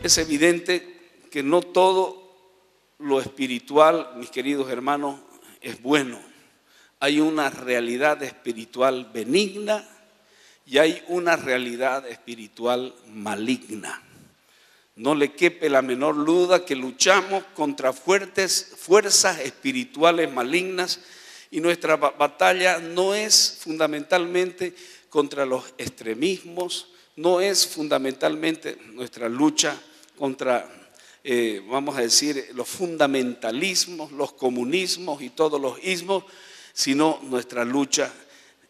Es evidente que no todo lo espiritual, mis queridos hermanos, es bueno. Hay una realidad espiritual benigna y hay una realidad espiritual maligna. No le quepe la menor duda que luchamos contra fuertes fuerzas espirituales malignas y nuestra batalla no es fundamentalmente contra los extremismos, no es fundamentalmente nuestra lucha contra, vamos a decir, los fundamentalismos, los comunismos y todos los ismos, sino nuestra lucha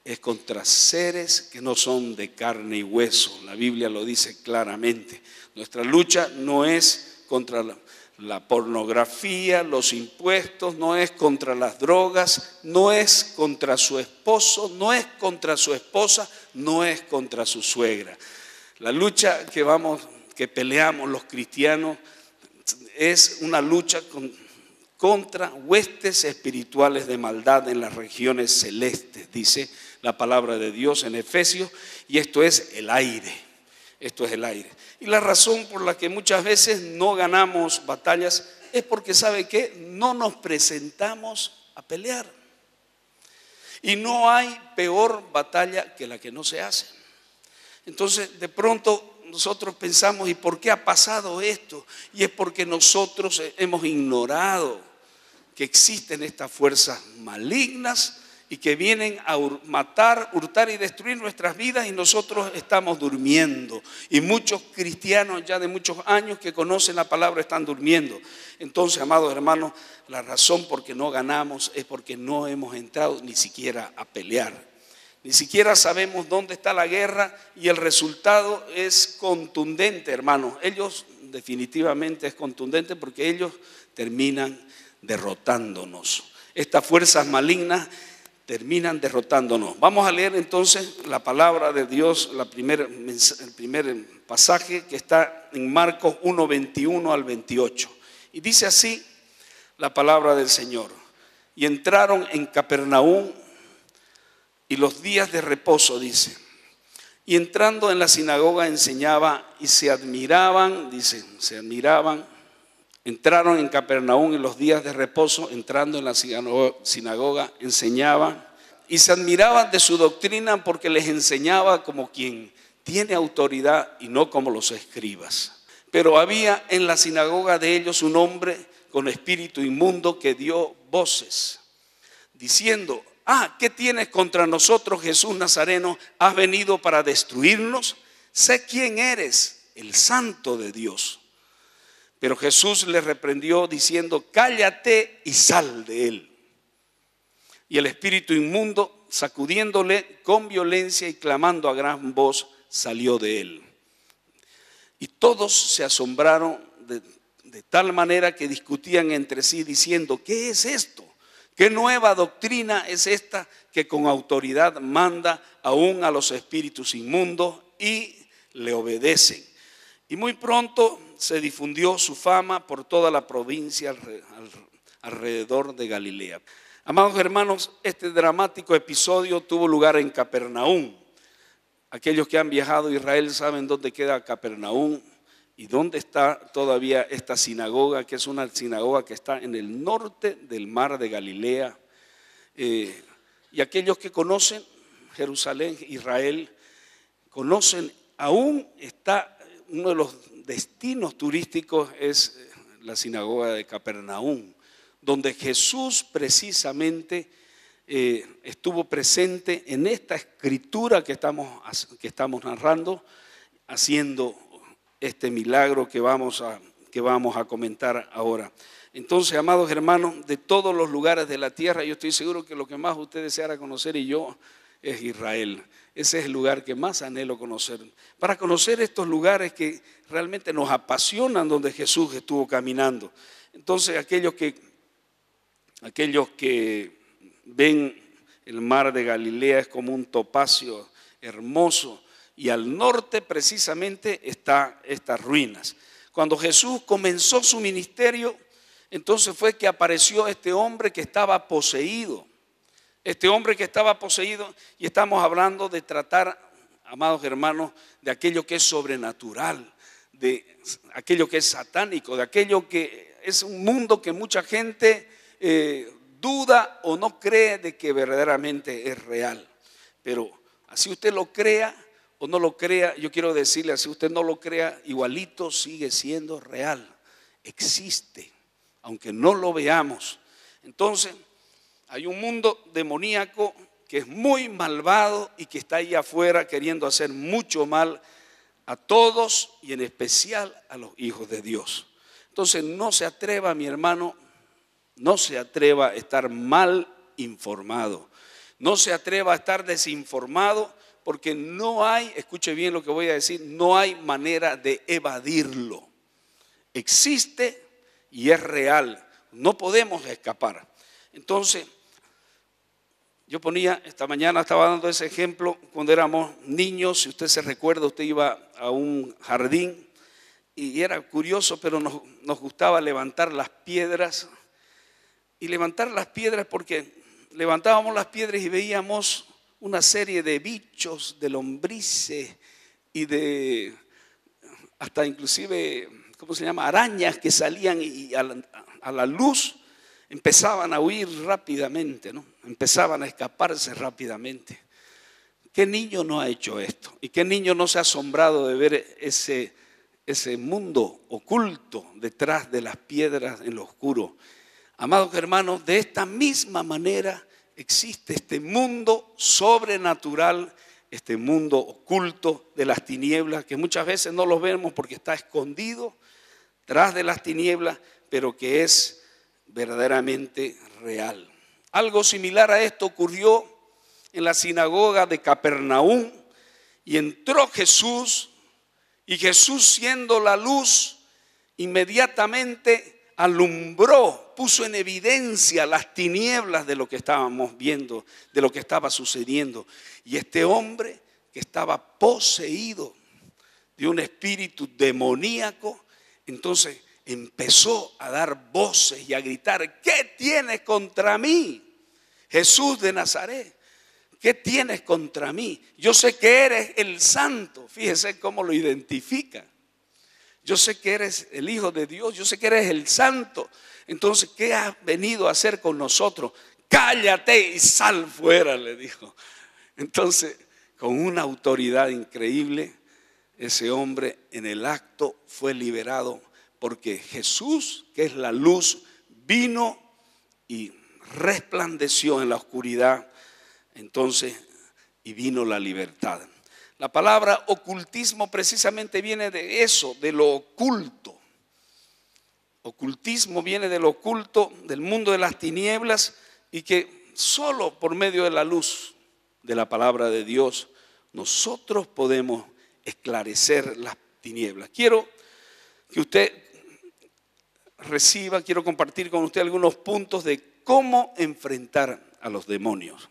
es contra seres que no son de carne y hueso. La Biblia lo dice claramente. Nuestra lucha no es contra la pornografía, los impuestos, no es contra las drogas, no es contra su esposo, no es contra su esposa, no es contra su suegra. La lucha que peleamos los cristianos es una lucha contra huestes espirituales de maldad en las regiones celestes, dice la palabra de Dios en Efesios, y esto es el aire. Esto es el aire. Y la razón por la que muchas veces no ganamos batallas es porque, ¿sabe qué? No nos presentamos a pelear. Y no hay peor batalla que la que no se hace. Entonces, de pronto nosotros pensamos, ¿y por qué ha pasado esto? Y es porque nosotros hemos ignorado que existen estas fuerzas malignas y que vienen a matar, hurtar y destruir nuestras vidas, y nosotros estamos durmiendo. Y muchos cristianos ya de muchos años que conocen la palabra están durmiendo. Entonces, amados hermanos, la razón por que no ganamos es porque no hemos entrado ni siquiera a pelear. Ni siquiera sabemos dónde está la guerra y el resultado es contundente, hermanos. Ellos definitivamente es contundente porque ellos terminan derrotándonos. Estas fuerzas malignas terminan derrotándonos. Vamos a leer entonces la palabra de Dios, el primer pasaje que está en Marcos 1, 21 al 28. Y dice así la palabra del Señor. Y entraron en Capernaum y los días de reposo, dice. Y entrando en la sinagoga enseñaba y se admiraban, dice, Entraron en Capernaum en los días de reposo, entrando en la sinagoga, enseñaba y se admiraban de su doctrina porque les enseñaba como quien tiene autoridad y no como los escribas. Pero había en la sinagoga de ellos un hombre con espíritu inmundo que dio voces, diciendo: ¿qué tienes contra nosotros, Jesús Nazareno? ¿Has venido para destruirnos? Sé quién eres, el Santo de Dios. Pero Jesús le reprendió diciendo: cállate y sal de él. Y el espíritu inmundo, sacudiéndole con violencia y clamando a gran voz, salió de él. Y todos se asombraron de tal manera que discutían entre sí diciendo: ¿qué es esto? ¿Qué nueva doctrina es esta que con autoridad manda aún a los espíritus inmundos y le obedecen? Y muy pronto se difundió su fama por toda la provincia alrededor de Galilea. Amados hermanos, este dramático episodio tuvo lugar en Capernaum. Aquellos que han viajado a Israel saben dónde queda Capernaum y dónde está todavía esta sinagoga, que es una sinagoga que está en el norte del mar de Galilea. Y aquellos que conocen Jerusalén, Israel, conocen, aún está uno de los destinos turísticos es la sinagoga de Capernaum, donde Jesús precisamente estuvo presente en esta escritura que estamos narrando, haciendo este milagro que vamos a comentar ahora. Entonces, amados hermanos, de todos los lugares de la tierra, yo estoy seguro que lo que más usted deseara conocer y yo es Israel. Ese es el lugar que más anhelo conocer. Para conocer estos lugares que realmente nos apasionan, donde Jesús estuvo caminando. Entonces, aquellos que ven el mar de Galilea es como un topacio hermoso. Y al norte precisamente está estas ruinas. Cuando Jesús comenzó su ministerio, entonces fue que apareció este hombre que estaba poseído. Este hombre que estaba poseído, y estamos hablando de tratar, amados hermanos, de aquello que es sobrenatural, de aquello que es satánico, de aquello que es un mundo que mucha gente duda o no cree de que verdaderamente es real. Pero así usted lo crea o no lo crea, yo quiero decirle, así usted no lo crea, igualito sigue siendo real, existe, aunque no lo veamos. Entonces, hay un mundo demoníaco que es muy malvado y que está ahí afuera queriendo hacer mucho mal a todos y en especial a los hijos de Dios. Entonces, no se atreva, mi hermano, no se atreva a estar mal informado, no se atreva a estar desinformado, porque no hay, escuche bien lo que voy a decir, no hay manera de evadirlo. Existe y es real, no podemos escapar. Entonces, yo ponía, esta mañana estaba dando ese ejemplo cuando éramos niños, si usted se recuerda, usted iba a un jardín y era curioso, pero nos gustaba levantar las piedras. Y levantar las piedras porque levantábamos las piedras y veíamos una serie de bichos, de lombrices y de hasta inclusive, ¿cómo se llama? Arañas que salían y a la luz empezaban a huir rápidamente, ¿no? Empezaban a escaparse rápidamente. ¿Qué niño no ha hecho esto? ¿Y qué niño no se ha asombrado de ver ese mundo oculto detrás de las piedras en lo oscuro? Amados hermanos, de esta misma manera existe este mundo sobrenatural, este mundo oculto de las tinieblas, que muchas veces no lo vemos porque está escondido tras de las tinieblas, pero que es verdaderamente real. Algo similar a esto ocurrió en la sinagoga de Capernaum, y entró Jesús, y Jesús, siendo la luz, inmediatamente alumbró, puso en evidencia las tinieblas de lo que estábamos viendo, de lo que estaba sucediendo. Y este hombre que estaba poseído de un espíritu demoníaco, entonces empezó a dar voces y a gritar: ¿qué tienes contra mí, Jesús de Nazaret? ¿Qué tienes contra mí? Yo sé que eres el santo. Fíjese cómo lo identifica. Yo sé que eres el Hijo de Dios, yo sé que eres el santo. Entonces, ¿qué has venido a hacer con nosotros? Cállate y sal fuera, le dijo. Entonces, con una autoridad increíble, ese hombre en el acto fue liberado, porque Jesús, que es la luz, vino y resplandeció en la oscuridad. Entonces, y vino la libertad. La palabra ocultismo precisamente viene de eso, de lo oculto. Ocultismo viene de lo oculto, del mundo de las tinieblas, y que solo por medio de la luz de la palabra de Dios nosotros podemos esclarecer las tinieblas. Quiero que usted reciba, quiero compartir con usted algunos puntos de cómo enfrentar a los demonios.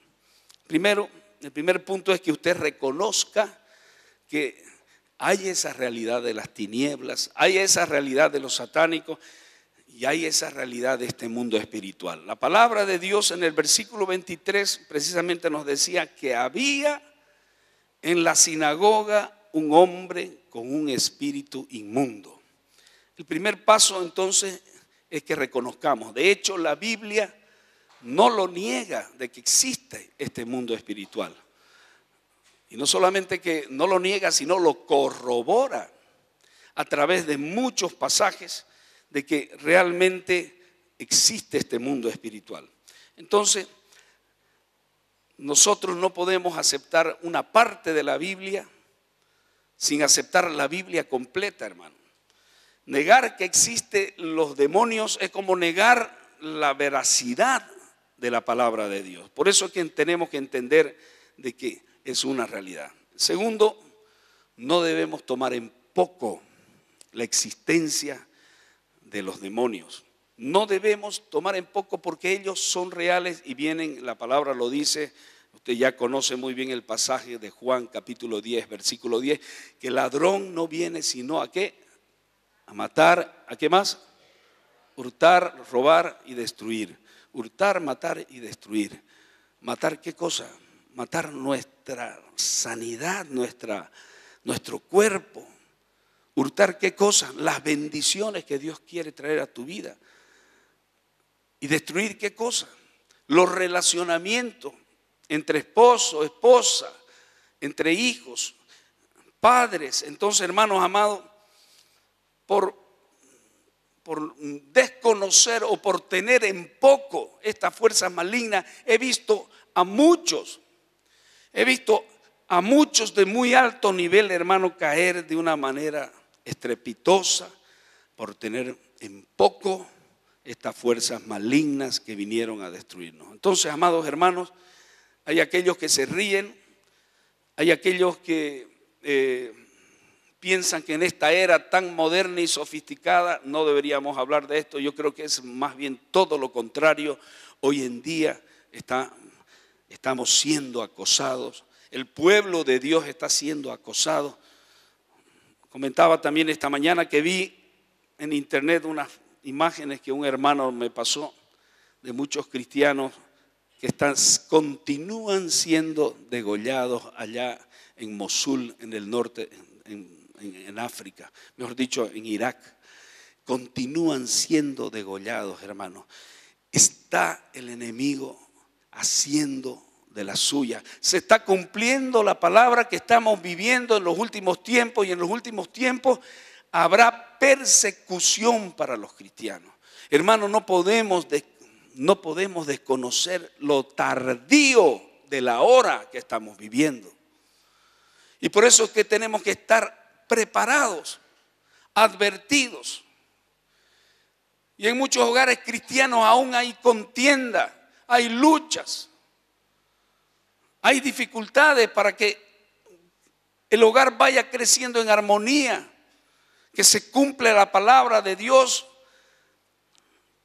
Primero, el primer punto es que usted reconozca que hay esa realidad de las tinieblas, hay esa realidad de los satánicos y hay esa realidad de este mundo espiritual. La palabra de Dios en el versículo 23 precisamente nos decía que había en la sinagoga un hombre con un espíritu inmundo. El primer paso entonces es que reconozcamos. De hecho, la Biblia no lo niega de que existe este mundo espiritual. Y no solamente que no lo niega, sino lo corrobora a través de muchos pasajes de que realmente existe este mundo espiritual. Entonces, nosotros no podemos aceptar una parte de la Biblia sin aceptar la Biblia completa, hermano. Negar que existen los demonios es como negar la veracidad de la palabra de Dios. Por eso es que tenemos que entender de que es una realidad. Segundo, no debemos tomar en poco la existencia de los demonios. No debemos tomar en poco porque ellos son reales y vienen, la palabra lo dice, usted ya conoce muy bien el pasaje de Juan capítulo 10, versículo 10, que el ladrón no viene sino ¿a qué? A matar, ¿a qué más? Hurtar, robar y destruir. Hurtar, matar y destruir. ¿Matar qué cosa? Matar nuestra sanidad, nuestro cuerpo. Hurtar ¿qué cosa? Las bendiciones que Dios quiere traer a tu vida. Y destruir ¿qué cosa? Los relacionamientos entre esposo, esposa, entre hijos, padres. Entonces, hermanos amados, por desconocer o por tener en poco estas fuerzas malignas, he visto a muchos de muy alto nivel, hermano, caer de una manera estrepitosa por tener en poco estas fuerzas malignas que vinieron a destruirnos. Entonces, amados hermanos, hay aquellos que se ríen, hay aquellos que piensan que en esta era tan moderna y sofisticada no deberíamos hablar de esto. Yo creo que es más bien todo lo contrario. Hoy en día estamos siendo acosados. El pueblo de Dios está siendo acosado. Comentaba también esta mañana que vi en internet unas imágenes que un hermano me pasó de muchos cristianos que continúan siendo degollados allá en Mosul, en el norte, en África, mejor dicho, en Irak. Continúan siendo degollados, hermanos. Está el enemigo haciendo de la suya. Se está cumpliendo la palabra que estamos viviendo en los últimos tiempos, y en los últimos tiempos habrá persecución para los cristianos. Hermanos, no podemos desconocer lo tardío de la hora que estamos viviendo. Y por eso es que tenemos que estar preparados, advertidos. Y en muchos hogares cristianos aún hay contienda, hay luchas, hay dificultades para que el hogar vaya creciendo en armonía, que se cumpla la palabra de Dios,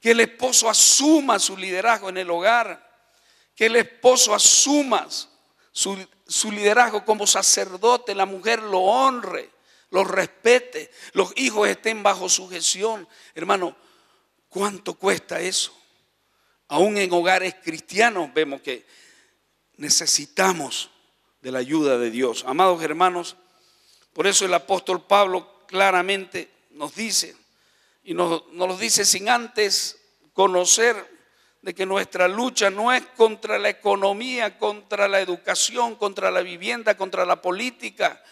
que el esposo asuma su liderazgo en el hogar, que el esposo asuma su liderazgo como sacerdote, la mujer lo honre, lo respete, los hijos estén bajo sujeción. Hermano, ¿cuánto cuesta eso? Aún en hogares cristianos vemos que necesitamos de la ayuda de Dios. Amados hermanos, por eso el apóstol Pablo claramente nos dice, y nos lo dice sin antes conocer de que nuestra lucha no es contra la economía, contra la educación, contra la vivienda, contra la política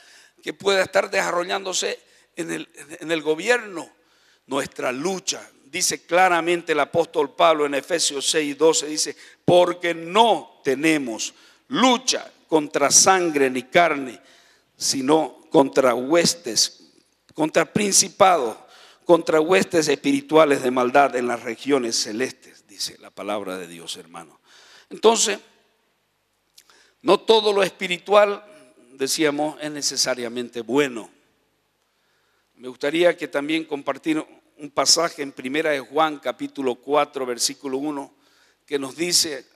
que pueda estar desarrollándose en el gobierno. Nuestra lucha, dice claramente el apóstol Pablo en Efesios 6:12, dice: porque no tenemos lucha contra sangre ni carne, sino contra huestes, contra principados, contra huestes espirituales de maldad en las regiones celestes, dice la palabra de Dios, hermano. Entonces, no todo lo espiritual, decíamos, es necesariamente bueno. Me gustaría que también compartir un pasaje en Primera de Juan, capítulo 4, versículo 1, que nos dice: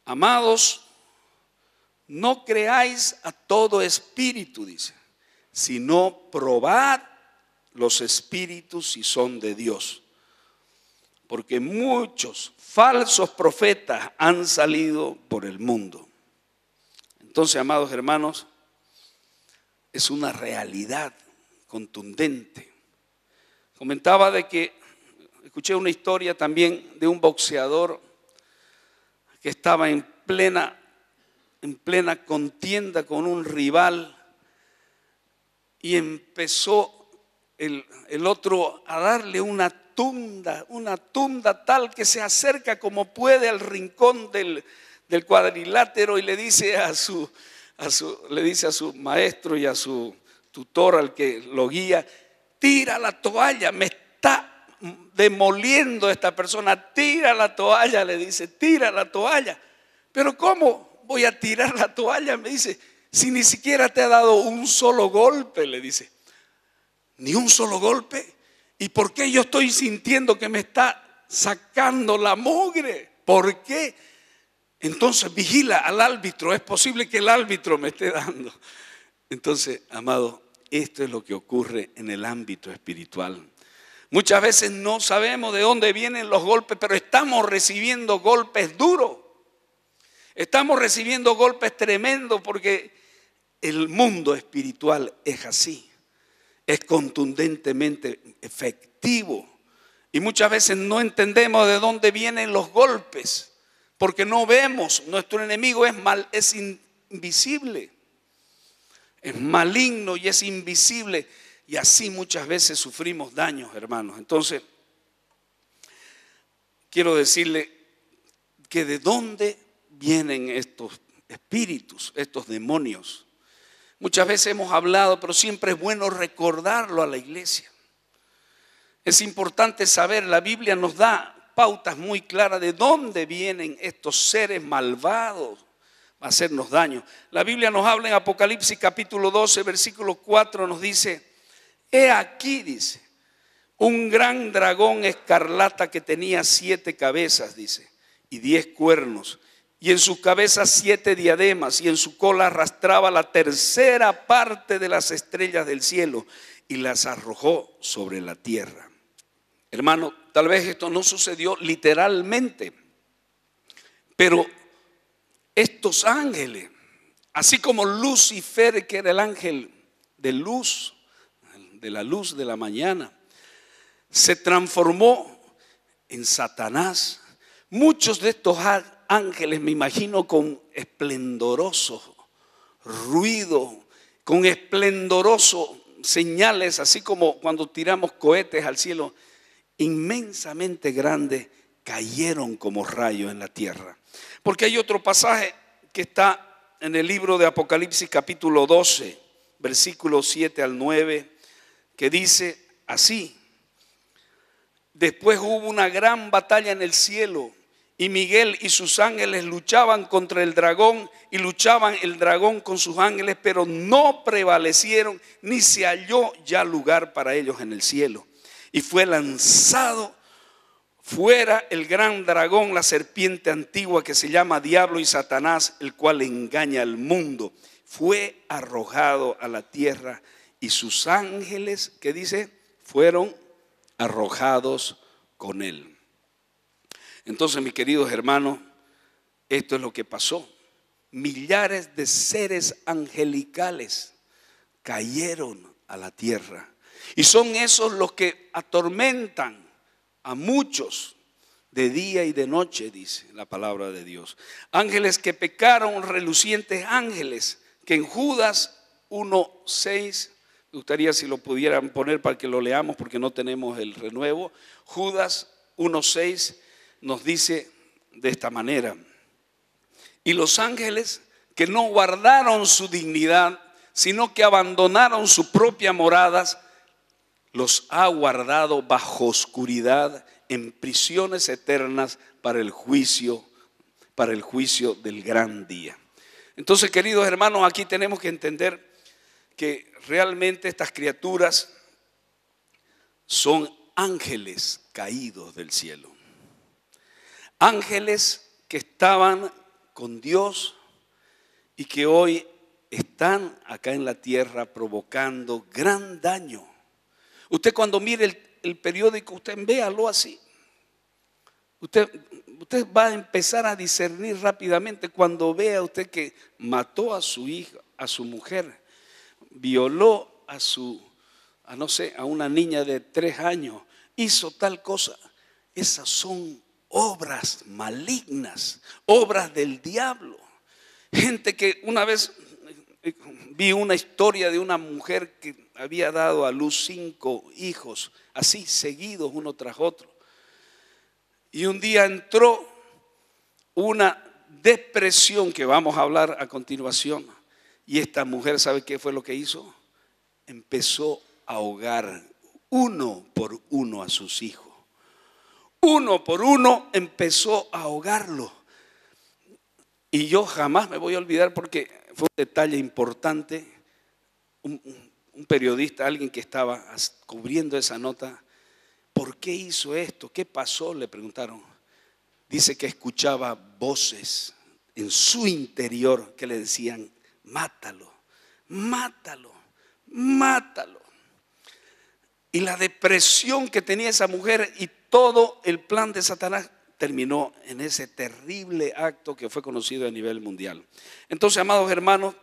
amados, no creáis a todo espíritu, dice, sino probad los espíritus si son de Dios, porque muchos falsos profetas han salido por el mundo. Entonces, amados hermanos, es una realidad contundente. Comentaba de que escuché una historia también de un boxeador que estaba en plena contienda con un rival, y empezó el otro a darle una tunda tal que se acerca como puede al rincón del cuadrilátero y le dice a su maestro y a su tutor, al que lo guía: tira la toalla, me está demoliendo esta persona, tira la toalla, le dice, tira la toalla. Pero ¿cómo voy a tirar la toalla? Me dice, si ni siquiera te ha dado un solo golpe, le dice. Ni un solo golpe. ¿Y por qué yo estoy sintiendo que me está sacando la mugre? ¿Por qué? Entonces vigila al árbitro, es posible que el árbitro me esté dando. Entonces, amado, esto es lo que ocurre en el ámbito espiritual. Muchas veces no sabemos de dónde vienen los golpes, pero estamos recibiendo golpes duros. Estamos recibiendo golpes tremendos porque el mundo espiritual es así. es contundentemente efectivo. Y muchas veces no entendemos de dónde vienen los golpes, porque no vemos. Nuestro enemigo es invisible, es maligno y es invisible. Y así muchas veces sufrimos daños, hermanos. Entonces, quiero decirle que de dónde vienen estos espíritus, estos demonios. Muchas veces hemos hablado, pero siempre es bueno recordarlo a la iglesia. Es importante saber, la Biblia nos da pautas muy claras de dónde vienen estos seres malvados a hacernos daño. La Biblia nos habla en Apocalipsis capítulo 12, versículo 4, nos dice: he aquí, dice, un gran dragón escarlata que tenía 7 cabezas, dice, y 10 cuernos, y en sus cabezas 7 diademas, y en su cola arrastraba la tercera parte de las estrellas del cielo, y las arrojó sobre la tierra. Hermano, tal vez esto no sucedió literalmente, pero estos ángeles, así como Lucifer, que era el ángel de luz, de la luz de la mañana, se transformó en Satanás. Muchos de estos ángeles, me imagino, con esplendoroso ruido, con esplendoroso señales, así como cuando tiramos cohetes al cielo, inmensamente grandes, cayeron como rayos en la tierra. Porque hay otro pasaje que está en el libro de Apocalipsis capítulo 12, versículos 7 al 9, que dice así: después hubo una gran batalla en el cielo, y Miguel y sus ángeles luchaban contra el dragón, y luchaban el dragón con sus ángeles, pero no prevalecieron, ni se halló ya lugar para ellos en el cielo. Y fue lanzado fuera el gran dragón, la serpiente antigua, que se llama Diablo y Satanás, el cual engaña al mundo. Fue arrojado a la tierra, y sus ángeles, ¿qué dice? Fueron arrojados con él. Entonces, mis queridos hermanos, esto es lo que pasó. Millares de seres angelicales cayeron a la tierra. Y son esos los que atormentan a muchos de día y de noche, dice la palabra de Dios. Ángeles que pecaron, relucientes ángeles, que en Judas 1:6, me gustaría si lo pudieran poner para que lo leamos porque no tenemos el renuevo. Judas 1:6 nos dice de esta manera: y los ángeles que no guardaron su dignidad, sino que abandonaron sus propias moradas, los ha guardado bajo oscuridad en prisiones eternas para el juicio del gran día. Entonces, queridos hermanos, aquí tenemos que entender que realmente estas criaturas son ángeles caídos del cielo. Ángeles que estaban con Dios y que hoy están acá en la tierra provocando gran daño. Usted cuando mire el periódico, usted véalo así. Usted va a empezar a discernir rápidamente cuando vea usted que mató a su hija, a su mujer, violó a una niña de 3 años, hizo tal cosa. Esas son obras malignas, obras del diablo. Gente que una vez vi una historia de una mujer que había dado a luz 5 hijos, así seguidos uno tras otro. Y un día entró una depresión que vamos a hablar a continuación. Y esta mujer, ¿sabe qué fue lo que hizo? Empezó a ahogar uno por uno a sus hijos. Uno por uno empezó a ahogarlo. Y yo jamás me voy a olvidar porque fue un detalle importante. Un periodista, alguien que estaba cubriendo esa nota, ¿por qué hizo esto? ¿Qué pasó?, le preguntaron. Dice que escuchaba voces en su interior que le decían: mátalo, mátalo, mátalo. Y la depresión que tenía esa mujer y todo el plan de Satanás terminó en ese terrible acto que fue conocido a nivel mundial. Entonces, amados hermanos,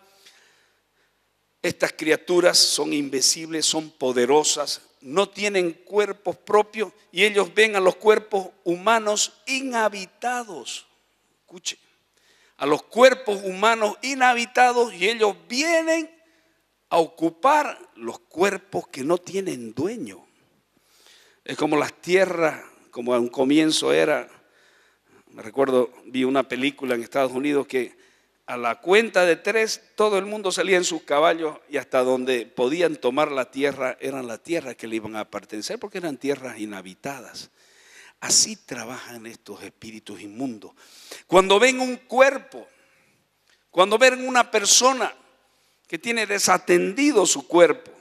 Estas criaturas son invisibles, son poderosas, no tienen cuerpos propios y ellos ven a los cuerpos humanos inhabitados. Escuche, a los cuerpos humanos inhabitados y ellos vienen a ocupar los cuerpos que no tienen dueño. Es como las tierras, como a un comienzo era, me recuerdo, vi una película en Estados Unidos que a la cuenta de 3 todo el mundo salía en sus caballos y hasta donde podían tomar la tierra eran la tierra que le iban a pertenecer porque eran tierras inhabitadas. Así trabajan estos espíritus inmundos. Cuando ven un cuerpo, cuando ven una persona que tiene desatendido su cuerpo,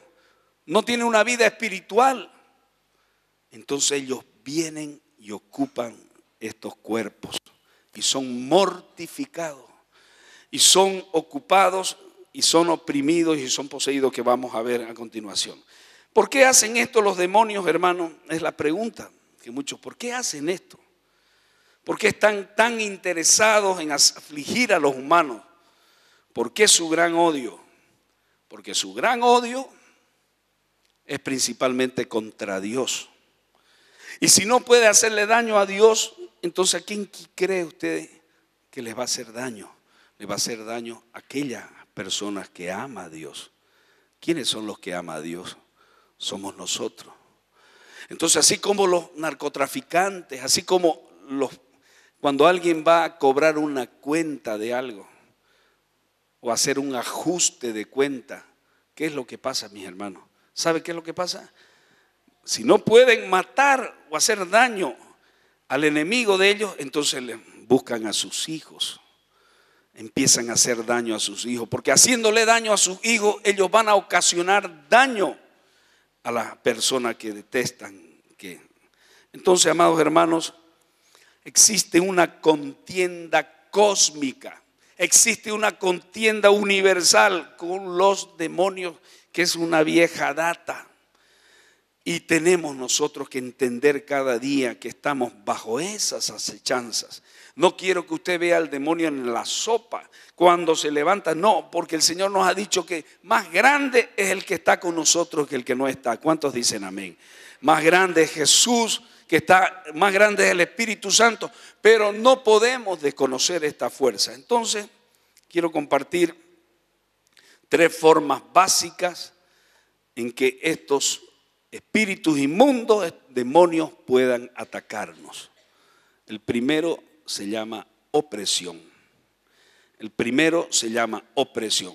no tiene una vida espiritual, entonces ellos vienen y ocupan estos cuerpos y son mortificados. Y son ocupados y son oprimidos y son poseídos, que vamos a ver a continuación. ¿Por qué hacen esto los demonios, hermanos? Es la pregunta que muchos, ¿por qué hacen esto? ¿Por qué están tan interesados en afligir a los humanos? ¿Por qué su gran odio? Porque su gran odio es principalmente contra Dios. Y si no puede hacerle daño a Dios, entonces ¿a quién cree usted que les va a hacer daño? Le va a hacer daño a aquellas personas que ama a Dios. ¿Quiénes son los que ama a Dios? Somos nosotros. Entonces, así como los narcotraficantes, así como cuando alguien va a cobrar una cuenta de algo o hacer un ajuste de cuenta, ¿qué es lo que pasa, mis hermanos? ¿Sabe qué es lo que pasa? Si no pueden matar o hacer daño al enemigo de ellos, entonces le buscan a sus hijos. Empiezan a hacer daño a sus hijos, porque haciéndole daño a sus hijos, ellos van a ocasionar daño a la persona que detestan. Entonces, amados hermanos, existe una contienda cósmica, existe una contienda universal con los demonios, que es una vieja data. Y tenemos nosotros que entender cada día que estamos bajo esas acechanzas. No quiero que usted vea al demonio en la sopa cuando se levanta. No, porque el Señor nos ha dicho que más grande es el que está con nosotros que el que no está. ¿Cuántos dicen amén? Más grande es Jesús, más grande es el Espíritu Santo. Pero no podemos desconocer esta fuerza. Entonces, quiero compartir 3 formas básicas en que estos espíritus inmundos, demonios, puedan atacarnos. El primero se llama opresión. El primero se llama opresión.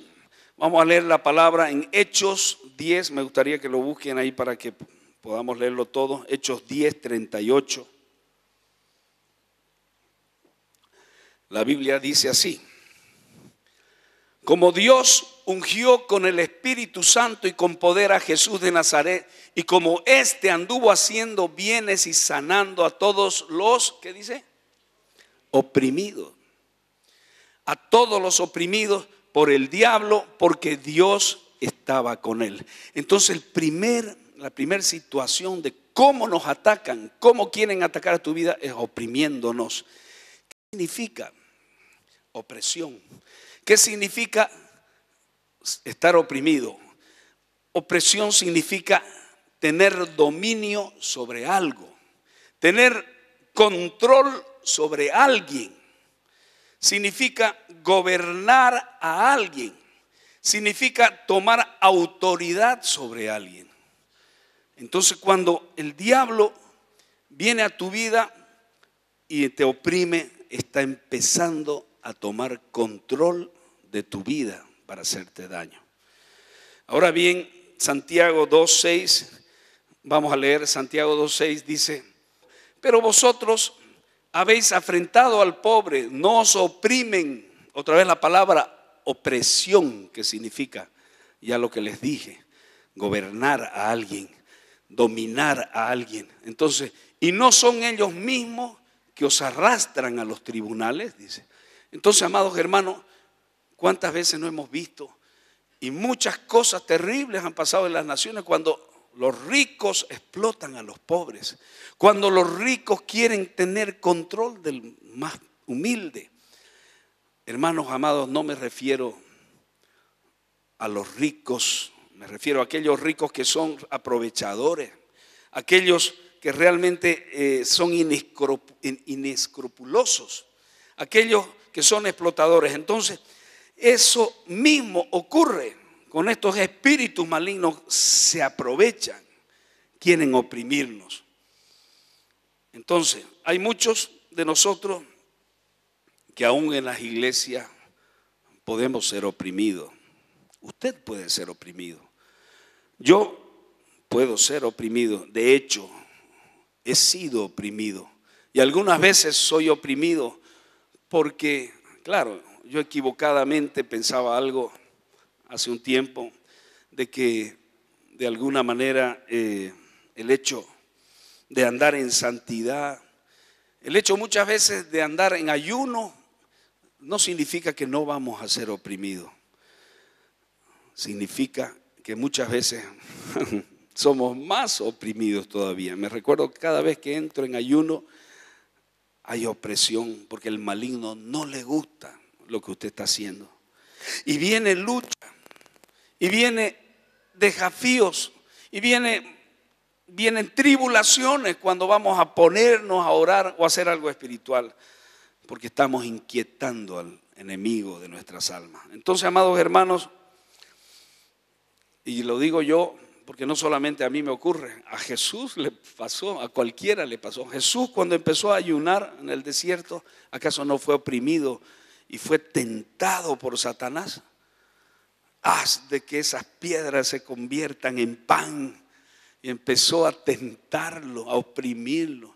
Vamos a leer la palabra en Hechos 10. Me gustaría que lo busquen ahí para que podamos leerlo todo. Hechos 10, 38. La Biblia dice así: como Dios ungió con el Espíritu Santo y con poder a Jesús de Nazaret, y como éste anduvo haciendo bienes y sanando a todos los, ¿qué dice? Oprimidos. A todos los oprimidos por el diablo, porque Dios estaba con él. Entonces la primera situación de cómo nos atacan, cómo quieren atacar a tu vida, es oprimiéndonos. ¿Qué significa opresión? ¿Qué significa estar oprimido? Opresión significa tener dominio sobre algo, tener control sobre alguien. Significa gobernar a alguien. Significa tomar autoridad sobre alguien. Entonces, cuando el diablo viene a tu vida y te oprime, está empezando a tomar control de tu vida para hacerte daño. Ahora bien, Santiago 2:6, vamos a leer Santiago 2:6, dice: pero vosotros habéis afrentado al pobre, no os oprimen. Otra vez la palabra opresión, que significa ya lo que les dije, gobernar a alguien, dominar a alguien. Entonces, y no son ellos mismos que os arrastran a los tribunales, dice. Entonces, amados hermanos, ¿cuántas veces no hemos visto? Y muchas cosas terribles han pasado en las naciones cuando los ricos explotan a los pobres, cuando los ricos quieren tener control del más humilde. Hermanos amados, no me refiero a los ricos, me refiero a aquellos ricos que son aprovechadores, aquellos que realmente son inescrupulosos, aquellos que son explotadores. Entonces, eso mismo ocurre con estos espíritus malignos, se aprovechan, quieren oprimirnos. Entonces, hay muchos de nosotros que aún en las iglesias podemos ser oprimidos. Usted puede ser oprimido. Yo puedo ser oprimido. De hecho, he sido oprimido. Y algunas veces soy oprimido porque, claro, yo equivocadamente pensaba algo hace un tiempo de que de alguna manera el hecho de andar en santidad, el hecho muchas veces de andar en ayuno, no significa que no vamos a ser oprimidos. Significa que muchas veces somos más oprimidos todavía. Me recuerdo que cada vez que entro en ayuno hay opresión porque el maligno no le gusta lo que usted está haciendo. Y viene lucha, y viene desafíos, y vienen tribulaciones cuando vamos a ponernos a orar o a hacer algo espiritual, porque estamos inquietando al enemigo de nuestras almas. Entonces, amados hermanos, y lo digo yo porque no solamente a mí me ocurre, a Jesús le pasó, a cualquiera le pasó. Jesús, cuando empezó a ayunar en el desierto, ¿acaso no fue oprimido y fue tentado por Satanás? Haz de que esas piedras se conviertan en pan. Y empezó a tentarlo, a oprimirlo.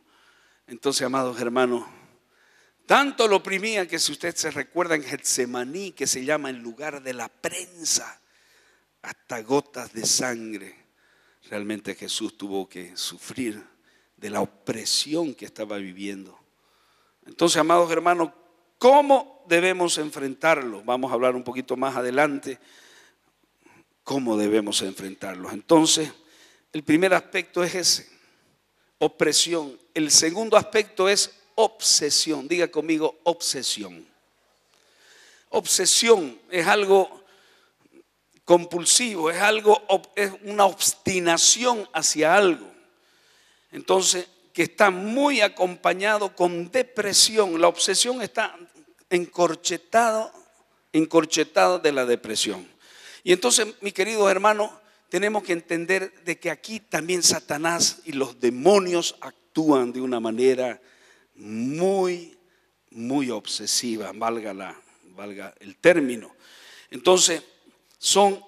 Entonces, amados hermanos, tanto lo oprimía que, si usted se recuerda, en Getsemaní, que se llama el lugar de la prensa, hasta gotas de sangre, realmente Jesús tuvo que sufrir de la opresión que estaba viviendo. Entonces, amados hermanos, ¿cómo debemos enfrentarlo? Vamos a hablar un poquito más adelante cómo debemos enfrentarlos. Entonces, el primer aspecto es ese, opresión. El segundo aspecto es obsesión. Diga conmigo, obsesión. Obsesión es algo compulsivo, es una obstinación hacia algo. Entonces, que está muy acompañado con depresión. La obsesión está encorchetada de la depresión. Y entonces, mis queridos hermanos, tenemos que entender de que aquí también Satanás y los demonios actúan de una manera muy, muy obsesiva, valga el término. Entonces, son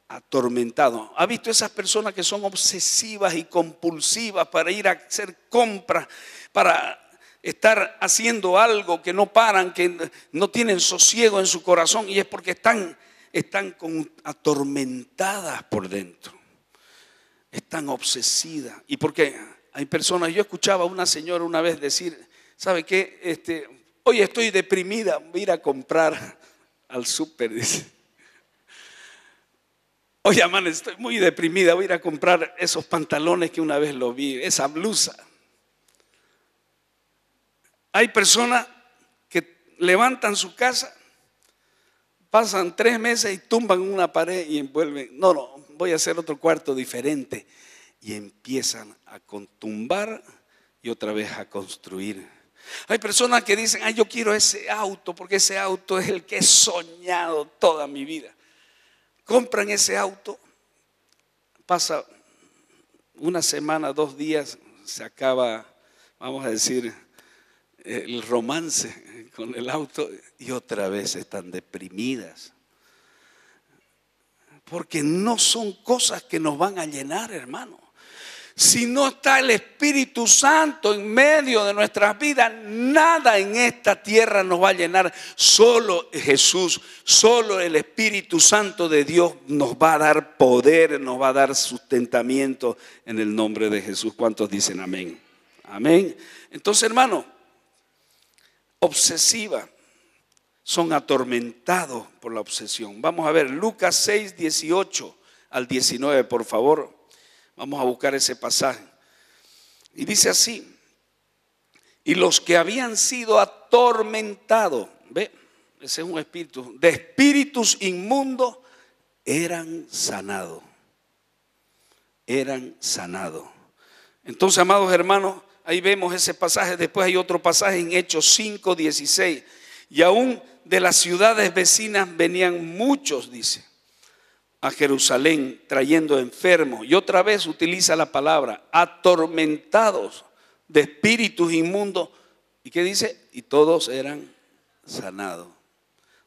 atormentados. ¿Ha visto esas personas que son obsesivas y compulsivas para ir a hacer compras, para estar haciendo algo, que no paran, que no tienen sosiego en su corazón? Y es porque están atormentadas por dentro, están obsesivas. Y porque hay personas, yo escuchaba a una señora una vez decir, ¿sabe qué? Hoy estoy deprimida, voy a ir a comprar al súper, dice. Oye, man, estoy muy deprimida, voy a ir a comprar esos pantalones que una vez lo vi, esa blusa. Hay personas que levantan su casa, pasan 3 meses y tumban una pared y envuelven. No, voy a hacer otro cuarto diferente. Y empiezan a tumbar y otra vez a construir. Hay personas que dicen, yo quiero ese auto porque ese auto es el que he soñado toda mi vida. Compran ese auto, pasa una semana, 2 días, se acaba, vamos a decir, el romance con el auto y otra vez están deprimidas. Porque no son cosas que nos van a llenar, hermano. Si no está el Espíritu Santo en medio de nuestras vidas, nada en esta tierra nos va a llenar. Solo Jesús, solo el Espíritu Santo de Dios nos va a dar poder, nos va a dar sustentamiento en el nombre de Jesús. ¿Cuántos dicen amén? Amén. Entonces, hermano, obsesiva, son atormentados por la obsesión. Vamos a ver Lucas 6, 18 al 19, por favor. Vamos a buscar ese pasaje. Y dice así: y los que habían sido atormentados, ve, ese es un espíritu, de espíritus inmundos, eran sanados. Eran sanados. Entonces, amados hermanos, ahí vemos ese pasaje. Después hay otro pasaje en Hechos 5:16. Y aún de las ciudades vecinas venían muchos, dice, a Jerusalén trayendo enfermos. Y otra vez utiliza la palabra atormentados de espíritus inmundos. ¿Y qué dice? Y todos eran sanados.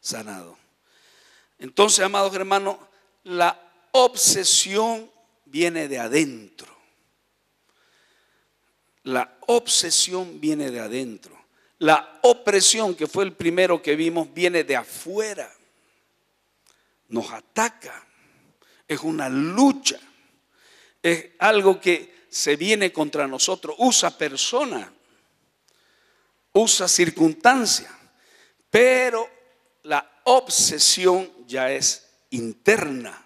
Sanados. Entonces, amados hermanos, la obsesión viene de adentro. La obsesión viene de adentro. La opresión, que fue el primero que vimos, viene de afuera. Nos ataca. Es una lucha. Es algo que se viene contra nosotros. Usa personas. Usa circunstancias. Pero la obsesión ya es interna.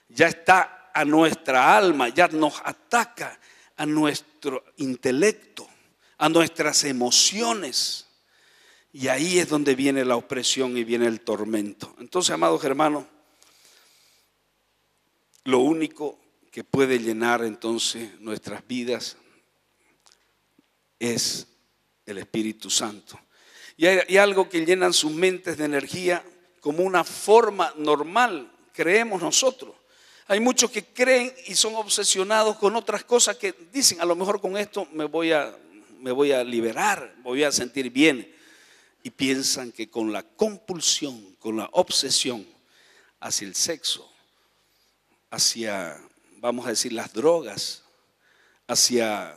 Ya está a nuestra alma. Ya nos ataca a nuestro intelecto, a nuestras emociones. Y ahí es donde viene la opresión y viene el tormento. Entonces, amados hermanos, lo único que puede llenar entonces nuestras vidas es el Espíritu Santo. Y hay algo que llenan sus mentes de energía como una forma normal, creemos nosotros. Hay muchos que creen y son obsesionados con otras cosas que dicen, a lo mejor con esto me voy a liberar, me voy a sentir bien. Y piensan que con la compulsión, con la obsesión hacia el sexo, hacia, vamos a decir, las drogas, hacia,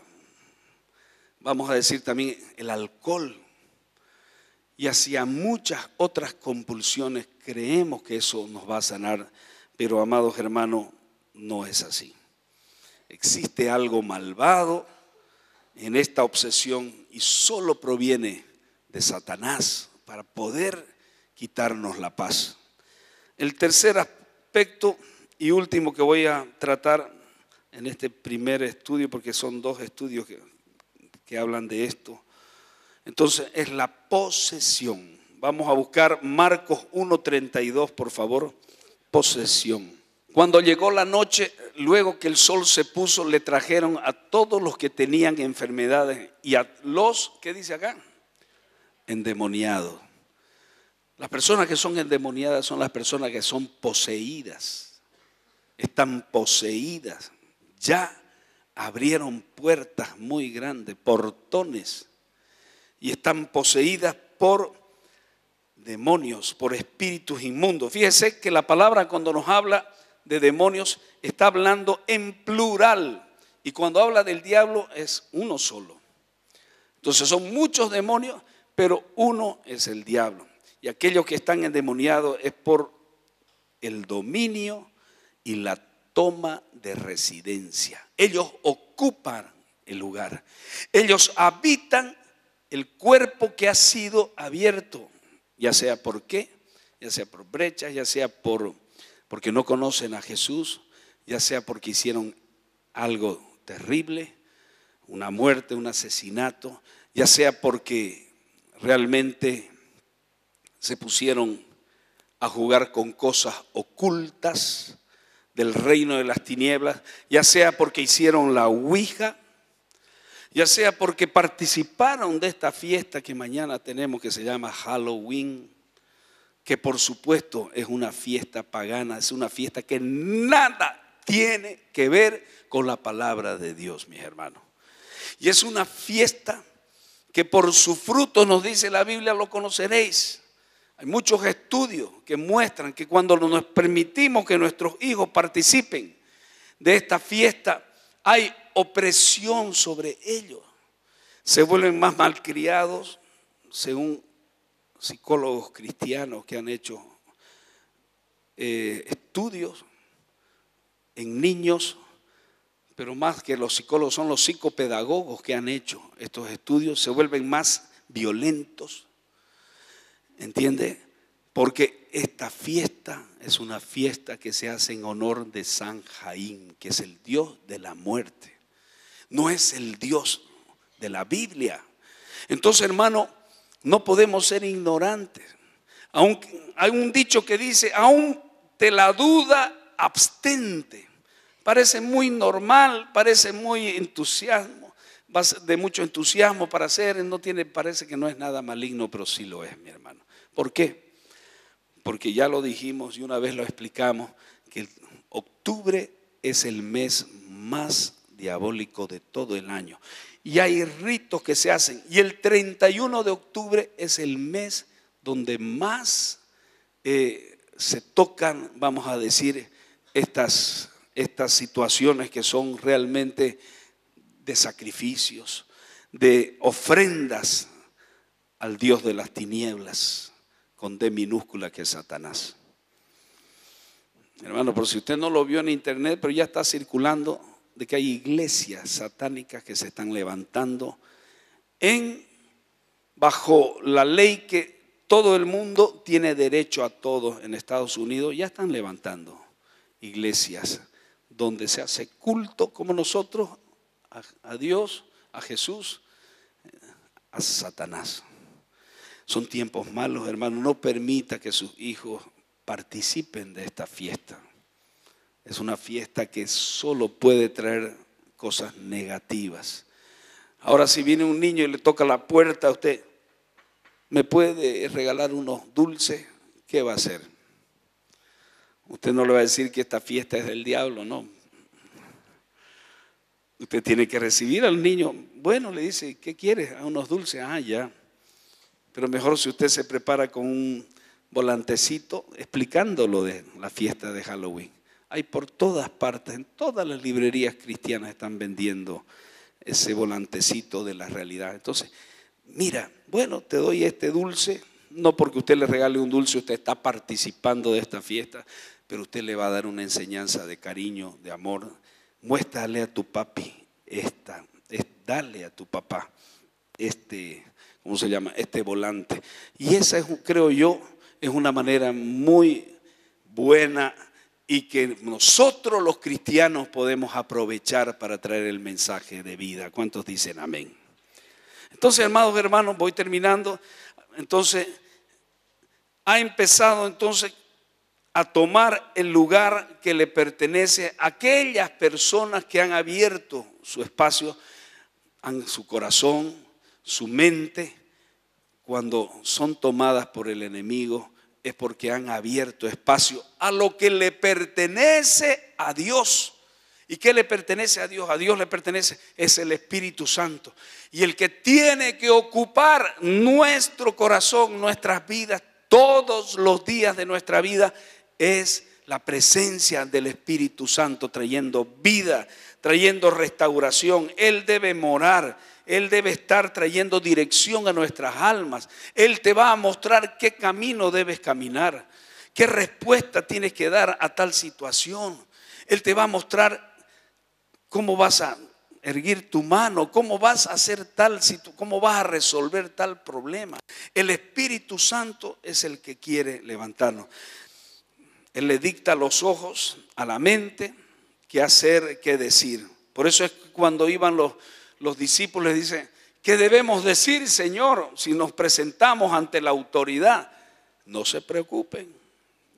vamos a decir también, el alcohol y hacia muchas otras compulsiones, creemos que eso nos va a sanar. Pero, amados hermanos, no es así. Existe algo malvado en esta obsesión y solo proviene de Satanás para poder quitarnos la paz. El tercer aspecto y último que voy a tratar en este primer estudio, porque son dos estudios que hablan de esto, entonces es la posesión. Vamos a buscar Marcos 1:32, por favor. Posesión. Cuando llegó la noche, luego que el sol se puso, le trajeron a todos los que tenían enfermedades y a los, ¿qué dice acá? Endemoniados. Las personas que son endemoniadas son las personas que son poseídas. Están poseídas. Ya abrieron puertas muy grandes, portones, y están poseídas por demonios, por espíritus inmundos. Fíjese que la palabra, cuando nos habla de demonios, está hablando en plural, y cuando habla del diablo es uno solo. Entonces son muchos demonios, pero uno es el diablo. Y aquellos que están endemoniados es por el dominio y la toma de residencia. Ellos ocupan el lugar. Ellos habitan el cuerpo que ha sido abierto. Ya sea por qué, ya sea por brechas, ya sea porque no conocen a Jesús, ya sea porque hicieron algo terrible, una muerte, un asesinato, ya sea porque realmente se pusieron a jugar con cosas ocultas del reino de las tinieblas, ya sea porque hicieron la ouija, ya sea porque participaron de esta fiesta que mañana tenemos, que se llama Halloween, que por supuesto es una fiesta pagana, es una fiesta que nada tiene que ver con la palabra de Dios, mis hermanos. Y es una fiesta que por su fruto, nos dice la Biblia, lo conoceréis. Hay muchos estudios que muestran que cuando nos permitimos que nuestros hijos participen de esta fiesta, hay opresión sobre ellos. Se vuelven más malcriados, según psicólogos cristianos que han hecho estudios en niños, pero más que los psicólogos son los psicopedagogos que han hecho estos estudios. Se vuelven más violentos, ¿entiende? Porque esta fiesta es una fiesta que se hace en honor de San Jaín, que es el Dios de la muerte. No es el Dios de la Biblia. Entonces, hermano, no podemos ser ignorantes. Aún hay un dicho que dice, aún de la duda, abstente. Parece muy normal, parece muy entusiasmo, de mucho entusiasmo para hacer, parece que no es nada maligno, pero sí lo es, mi hermano. ¿Por qué? Porque ya lo dijimos y una vez lo explicamos, que octubre es el mes más diabólico de todo el año. Y hay ritos que se hacen. Y el 31 de octubre es el mes donde más se tocan, vamos a decir, estas situaciones que son realmente de sacrificios, de ofrendas al Dios de las tinieblas, con D minúscula, que es Satanás. Hermano, por si usted no lo vio en internet, pero ya está circulando de que hay iglesias satánicas que se están levantando bajo la ley que todo el mundo tiene derecho a todo en Estados Unidos. Ya están levantando iglesias donde se hace culto como nosotros a Dios, a Jesús, a Satanás. Son tiempos malos, hermano. No permita que sus hijos participen de esta fiesta. Es una fiesta que solo puede traer cosas negativas. Ahora, si viene un niño y le toca la puerta a usted, ¿me puede regalar unos dulces? ¿Qué va a hacer? Usted no le va a decir que esta fiesta es del diablo, no. Usted tiene que recibir al niño. Bueno, le dice, ¿qué quieres? Unos dulces. Ya. Pero mejor si usted se prepara con un volantecito explicándolo de la fiesta de Halloween. Hay por todas partes, en todas las librerías cristianas están vendiendo ese volantecito de la realidad. Entonces, mira, bueno, te doy este dulce, no porque usted le regale un dulce, usted está participando de esta fiesta, pero usted le va a dar una enseñanza de cariño, de amor. Muéstrale a tu papi dale a tu papá ¿cómo se llama? Este volante. Y esa creo yo, es una manera muy buena y que nosotros los cristianos podemos aprovechar para traer el mensaje de vida. ¿Cuántos dicen amén? Entonces, amados hermanos, voy terminando. Entonces, ha empezado a tomar el lugar que le pertenece a aquellas personas que han abierto su espacio, su corazón, su mente. Cuando son tomadas por el enemigo es porque han abierto espacio a lo que le pertenece a Dios. ¿Y qué le pertenece a Dios? A Dios le pertenece, es el Espíritu Santo. Y el que tiene que ocupar nuestro corazón, nuestras vidas, todos los días de nuestra vida, es la presencia del Espíritu Santo trayendo vida, trayendo restauración. Él debe morar, Él debe estar trayendo dirección a nuestras almas. Él te va a mostrar qué camino debes caminar, qué respuesta tienes que dar a tal situación. Él te va a mostrar cómo vas a erguir tu mano, cómo vas a hacer cómo vas a resolver tal problema. El Espíritu Santo es el que quiere levantarnos. Él le dicta los ojos a la mente, qué hacer, qué decir. Por eso es que cuando iban los discípulos, les dicen, ¿qué debemos decir, Señor, si nos presentamos ante la autoridad? No se preocupen,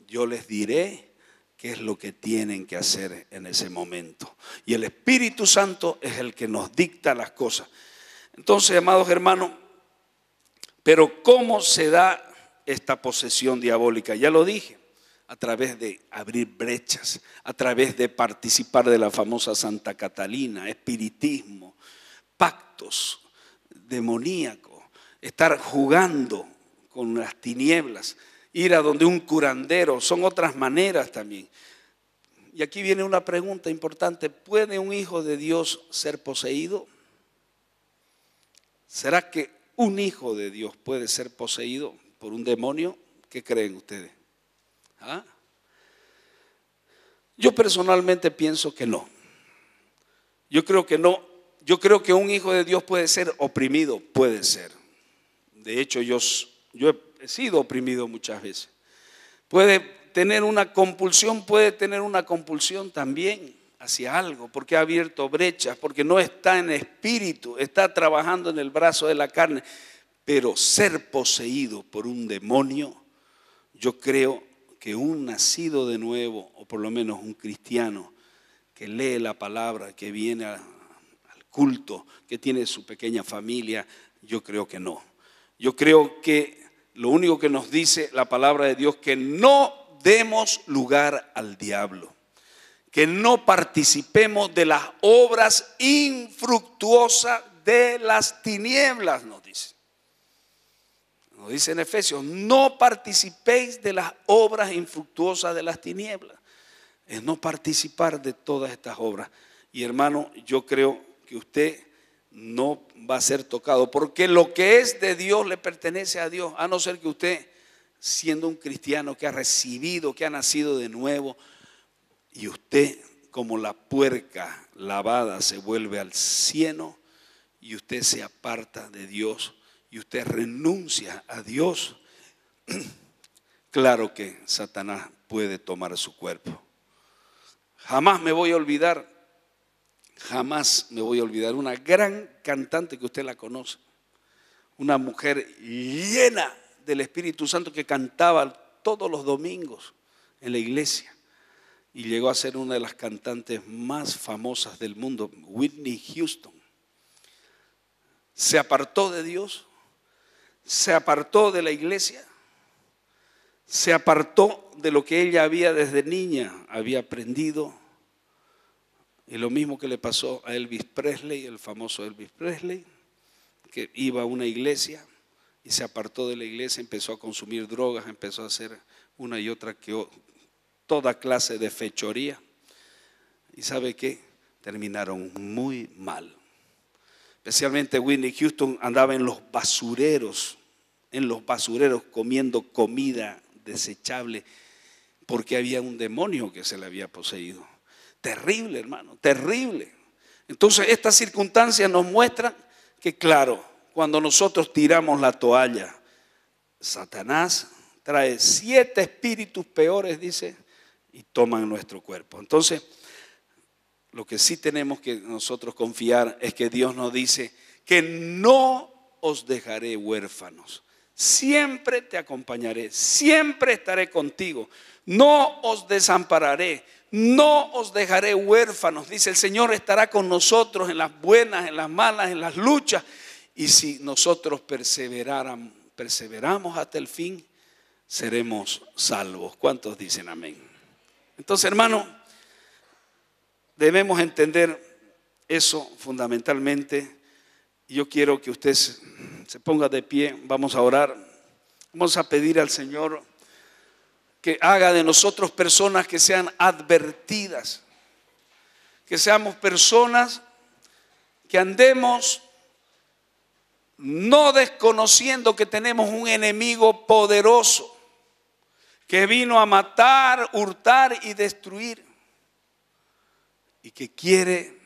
yo les diré qué es lo que tienen que hacer en ese momento. Y el Espíritu Santo es el que nos dicta las cosas. Entonces, amados hermanos, pero ¿cómo se da esta posesión diabólica? Ya lo dije. A través de abrir brechas, a través de participar de la famosa Santa Catalina, espiritismo, pactos demoníacos, estar jugando con las tinieblas, ir a donde un curandero, son otras maneras también. Y aquí viene una pregunta importante: ¿puede un hijo de Dios ser poseído? ¿Será que un hijo de Dios puede ser poseído por un demonio? ¿Qué creen ustedes? Yo personalmente pienso que no. Yo creo que no. Yo creo que un hijo de Dios puede ser oprimido, puede ser. De hecho, yo he sido oprimido muchas veces. Puede tener una compulsión también hacia algo, porque ha abierto brechas, porque no está en espíritu, está trabajando en el brazo de la carne. Pero ser poseído por un demonio, yo creo que un nacido de nuevo, o por lo menos un cristiano, que lee la palabra, que viene al culto, que tiene su pequeña familia, yo creo que no. Yo creo que lo único que nos dice la palabra de Dios, que no demos lugar al diablo, que no participemos de las obras infructuosas de las tinieblas, nos dice. Nos dice en Efesios, no participéis de las obras infructuosas de las tinieblas. Es no participar de todas estas obras. Y hermano, yo creo que usted no va a ser tocado, porque lo que es de Dios le pertenece a Dios, a no ser que usted, siendo un cristiano que ha recibido, que ha nacido de nuevo, y usted como la puerca lavada se vuelve al cieno, y usted se aparta de Dios, y usted renuncia a Dios, claro que Satanás puede tomar su cuerpo. Jamás me voy a olvidar una gran cantante que usted la conoce, una mujer llena del Espíritu Santo que cantaba todos los domingos en la iglesia y llegó a ser una de las cantantes más famosas del mundo, Whitney Houston. Se apartó de Dios, se apartó de la iglesia, se apartó de lo que ella había desde niña, había aprendido. Y lo mismo que le pasó a Elvis Presley, el famoso Elvis Presley, que iba a una iglesia y se apartó de la iglesia, empezó a consumir drogas, empezó a hacer una y otra, toda clase de fechoría. ¿Y sabe qué? Terminaron muy mal. Especialmente Whitney Houston andaba en los basureros comiendo comida desechable porque había un demonio que se le había poseído. Terrible, hermano, terrible. Entonces estas circunstancias nos muestran que, claro, cuando nosotros tiramos la toalla, Satanás trae 7 espíritus peores, dice, y toman nuestro cuerpo. Entonces, lo que sí tenemos que nosotros confiar es que Dios nos dice que no os dejaré huérfanos. Siempre te acompañaré, siempre estaré contigo, no os desampararé, no os dejaré huérfanos. Dice, el Señor estará con nosotros en las buenas, en las malas, en las luchas. Y si nosotros perseveramos hasta el fin, seremos salvos. ¿Cuántos dicen amén? Entonces, hermano, debemos entender eso fundamentalmente. Yo quiero que usted se ponga de pie, vamos a orar, vamos a pedir al Señor que haga de nosotros personas que sean advertidas, que seamos personas que andemos no desconociendo que tenemos un enemigo poderoso que vino a matar, hurtar y destruir y que quiere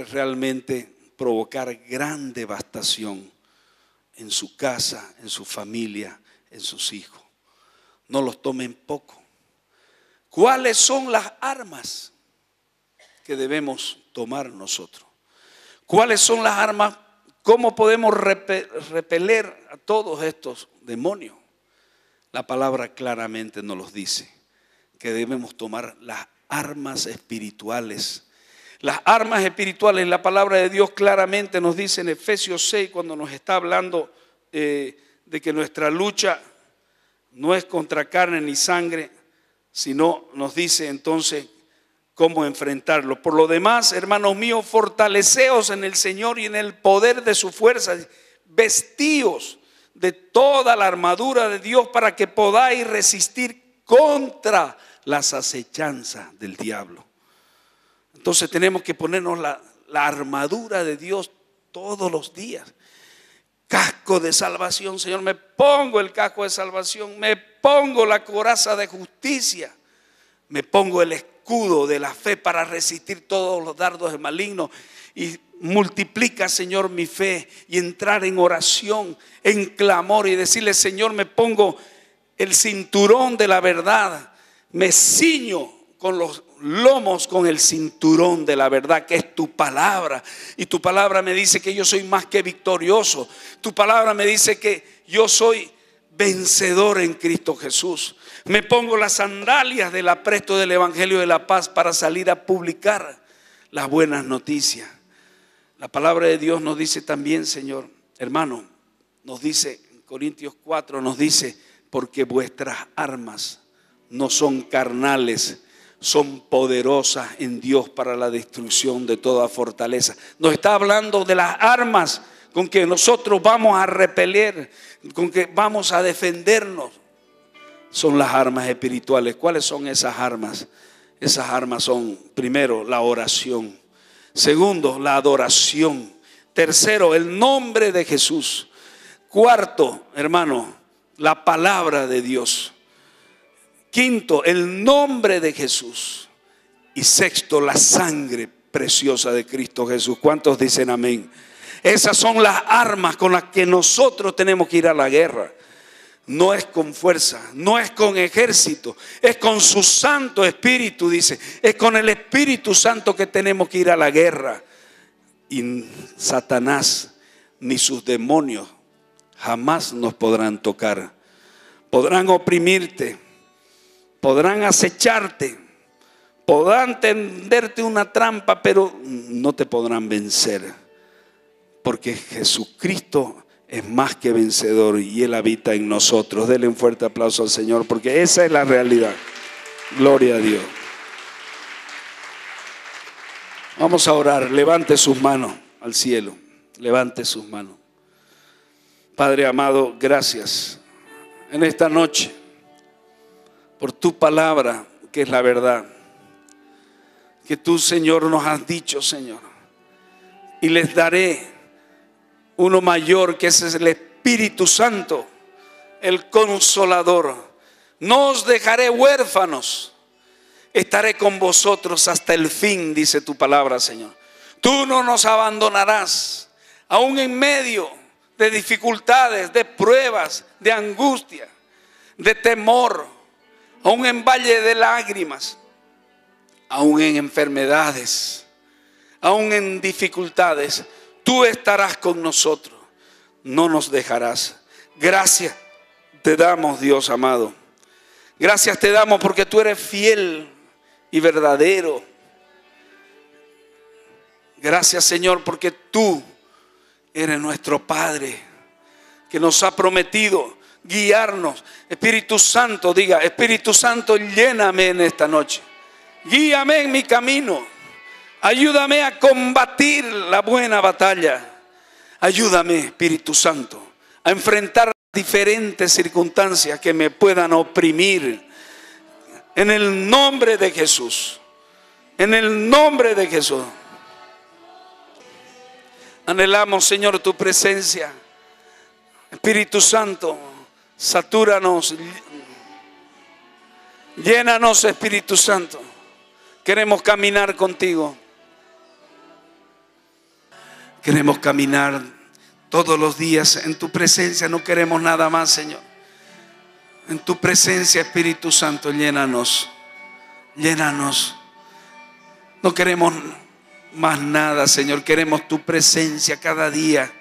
realmente provocar gran devastación en su casa, en su familia, en sus hijos. No los tomen poco. ¿Cuáles son las armas que debemos tomar nosotros? ¿Cuáles son las armas? ¿Cómo podemos repeler a todos estos demonios? La palabra claramente nos los dice, que debemos tomar las armas espirituales. Las armas espirituales, la palabra de Dios claramente nos dice en Efesios 6, cuando nos está hablando de que nuestra lucha no es contra carne ni sangre, sino nos dice entonces cómo enfrentarlo. Por lo demás, hermanos míos, fortaleceos en el Señor y en el poder de su fuerza. Vestíos de toda la armadura de Dios para que podáis resistir contra las acechanzas del diablo. Entonces tenemos que ponernos la armadura de Dios todos los días. Casco de salvación, Señor, me pongo el casco de salvación, me pongo la coraza de justicia, me pongo el escudo de la fe para resistir todos los dardos del maligno. Y multiplica, Señor, mi fe y entrar en oración, en clamor y decirle, Señor, me pongo el cinturón de la verdad, me ciño con los lomos con el cinturón de la verdad, que es tu palabra. Y tu palabra me dice que yo soy más que victorioso. Tu palabra me dice que yo soy vencedor en Cristo Jesús. Me pongo las sandalias del apresto del Evangelio de la paz para salir a publicar las buenas noticias. La palabra de Dios nos dice también, Señor, hermano, nos dice en Corintios 4, nos dice, porque vuestras armas no son carnales, son poderosas en Dios para la destrucción de toda fortaleza. Nos está hablando de las armas con que nosotros vamos a repeler, con que vamos a defendernos. Son las armas espirituales. ¿Cuáles son esas armas? Esas armas son, primero, la oración. Segundo, la adoración. Tercero, el nombre de Jesús. Cuarto, hermano, la palabra de Dios. Quinto, el nombre de Jesús. Y sexto, la sangre preciosa de Cristo Jesús. ¿Cuántos dicen amén? Esas son las armas con las que nosotros tenemos que ir a la guerra. No es con fuerza, no es con ejército, es con su Santo Espíritu, dice. Es con el Espíritu Santo que tenemos que ir a la guerra. Y Satanás ni sus demonios jamás nos podrán tocar. Podrán oprimirte, podrán acecharte, podrán tenderte una trampa, pero no te podrán vencer. Porque Jesucristo es más que vencedor y Él habita en nosotros. Denle un fuerte aplauso al Señor, porque esa es la realidad. Gloria a Dios. Vamos a orar. Levante sus manos al cielo. Levante sus manos. Padre amado, gracias en esta noche por tu palabra, que es la verdad. Que tú, Señor, nos has dicho, Señor. Y les daré uno mayor, que ese es el Espíritu Santo, el Consolador. No os dejaré huérfanos, estaré con vosotros hasta el fin, dice tu palabra, Señor. Tú no nos abandonarás, aún en medio de dificultades, de pruebas, de angustia, de temor, aún en valle de lágrimas, aún en enfermedades, aún en dificultades. Tú estarás con nosotros, no nos dejarás. Gracias te damos, Dios amado. Gracias te damos porque tú eres fiel y verdadero. Gracias, Señor, porque tú eres nuestro Padre, que nos ha prometido guiarnos. Espíritu Santo, diga, Espíritu Santo, lléname en esta noche. Guíame en mi camino. Ayúdame a combatir la buena batalla. Ayúdame, Espíritu Santo, a enfrentar diferentes circunstancias que me puedan oprimir. En el nombre de Jesús. En el nombre de Jesús. Anhelamos, Señor, tu presencia. Espíritu Santo, satúranos. Llénanos, Espíritu Santo. Queremos caminar contigo. Queremos caminar todos los días en tu presencia. No queremos nada más, Señor. En tu presencia, Espíritu Santo, llénanos. Llénanos. No queremos más nada, Señor. Queremos tu presencia cada día.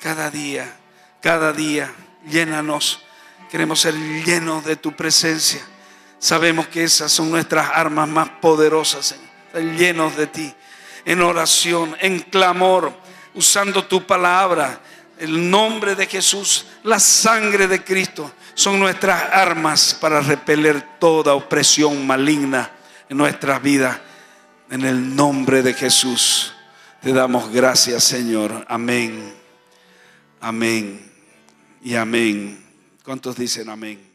Cada día. Cada día. Llénanos. Queremos ser llenos de tu presencia. Sabemos que esas son nuestras armas más poderosas, Señor. Estar llenos de ti. En oración, en clamor, usando tu palabra, el nombre de Jesús, la sangre de Cristo, son nuestras armas para repeler toda opresión maligna en nuestras vidas. En el nombre de Jesús te damos gracias, Señor. Amén. Amén y amén. ¿Cuántos dicen amén?